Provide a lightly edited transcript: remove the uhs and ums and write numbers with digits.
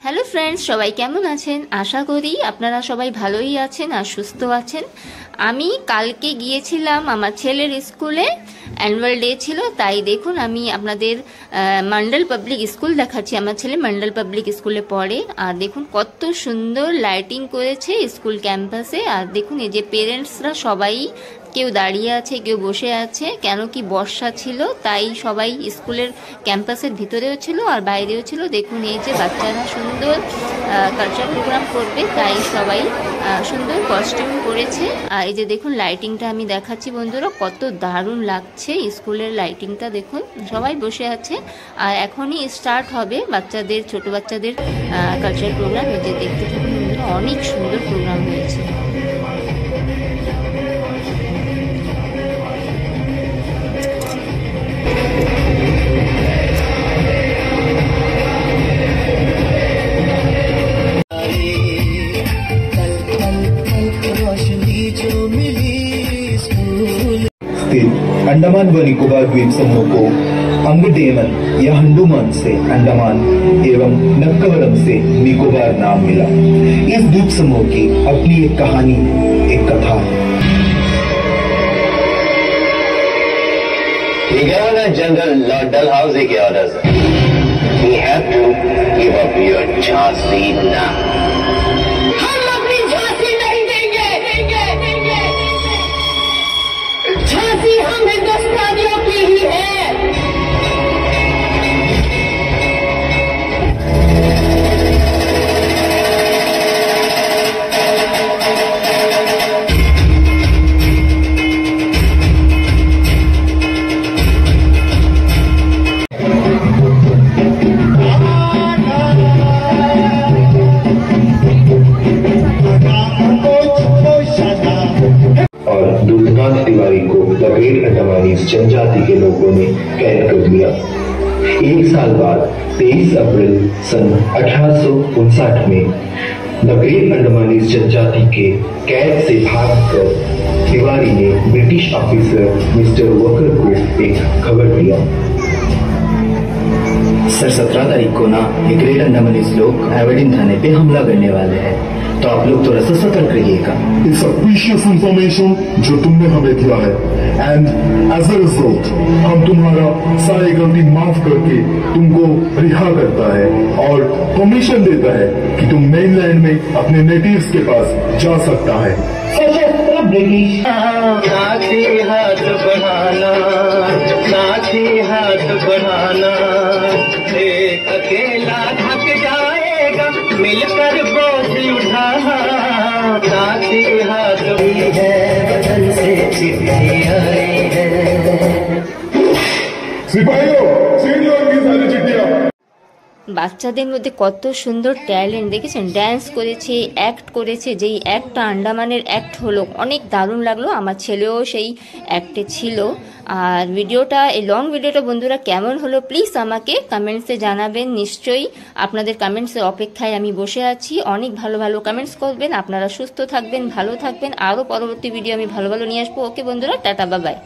Hello friends, সবাই কেমন আছেন? আশা করি আপনারা সবাই ভালোই আছেন আর সুস্থ আছেন। আমি কালকে গিয়েছিলাম আমার ছেলের স্কুলে, অ্যানুয়াল ডে ছিল, তাই দেখুন আমি আপনাদের মন্ডল পাবলিক স্কুল দেখাচ্ছি। আমার ছেলে মন্ডল পাবলিক স্কুলে পড়ে, আর দেখুন কত সুন্দর লাইটিং করেছে স্কুল ক্যাম্পাসে। আর দেখুন এই যে পেরেন্টসরা সবাই, কেউ দাঁড়িয়ে আছে, কেউ বসে আছে, কেন কি বর্ষা ছিল তাই সবাই স্কুলের ক্যাম্পাসের ভিতরেও ছিল আর বাইরেও ছিল। দেখুন এই যে বাচ্চারা সুন্দর কালচার প্রোগ্রাম করবে তাই সবাই সুন্দর কস্টিউম পরেছে। আর এই যে দেখুন লাইটিংটা আমি দেখাচ্ছি বন্ধুরা, কত দারুণ লাগছে স্কুলের লাইটিংটা। দেখুন সবাই বসে আছে আর এখনই স্টার্ট হবে বাচ্চাদের, ছোট বাচ্চাদের কালচার প্রোগ্রাম। এই যে দেখতে থাকুন বন্ধুরা, অনেক সুন্দর প্রোগ্রাম হয়েছে। अंडमान व निकोबार द्वीप समूह को अंगडेमन या हंडुमान से अंडमान एवं नक्कवरम से निकोबार नाम मिला। इस द्वीप समूह की अपनी एक कहानी, एक कथा है। Governor General Lord Dalhousie के orders है। We have to give up your Jhansi now. हम अपनी झांसी नहीं देंगे। झांसी हम हिंदुस्तानियों की ही है। तिवारी को द ग्रेट अंडमानीज जनजाति के लोगों ने कैद कर लिया। एक साल बाद 23 अप्रैल सन 1859 में द ग्रेट अंडमानीज जनजाति के कैद से भागकर तिवारी ने ब्रिटिश ऑफिसर मिस्टर वकर को एक खबर दिया। सर 17 तारीख को ना ये ग्रेट अंडमानीज लोग एवरडीन थाने पे हमला करने वाले हैं, तो आप लोग थोड़ा सा सतर्क रहिएगा। इट्स अ प्रीशियस इंफॉर्मेशन जो तुमने हमें दिया है, एंड एज अ रिजल्ट हम तुम्हारा सारी गलती माफ करके तुमको रिहा करता है और परमिशन देता है कि तुम मेनलैंड में अपने नेटिव्स के पास जा सकता है। ब्रिटिश साथी हाथ बढ़ाना, साथी हाथ बढ़ाना, एक अकेला थक जाएगा मिलकर बोझ उठाना, साथी हाथ भी है बदन से चिट्ठी आई है। सिपाहियों, छीन लो इनकी सारी चिट्ठियां। বাচ্চাদের মধ্যে কত সুন্দর ট্যালেন্ট দেখেছেন, ড্যান্স করেছে, অ্যাক্ট করেছে। যেই অ্যাক্টটা আন্ডামানের অ্যাক্ট হলো, অনেক দারুণ লাগলো। আমার ছেলেও সেই অ্যাক্টে ছিল। আর ভিডিওটা, এই লং ভিডিওটা বন্ধুরা কেমন হলো প্লিজ আমাকে কমেন্টসে জানাবেন। নিশ্চয়ই আপনাদের কমেন্টসের অপেক্ষায় আমি বসে আছি। অনেক ভালো ভালো কমেন্টস করবেন। আপনারা সুস্থ থাকবেন, ভালো থাকবেন। আরও পরবর্তী ভিডিও আমি ভালো ভালো নিয়ে আসবো। ওকে বন্ধুরা, টাটা, বাই বাই।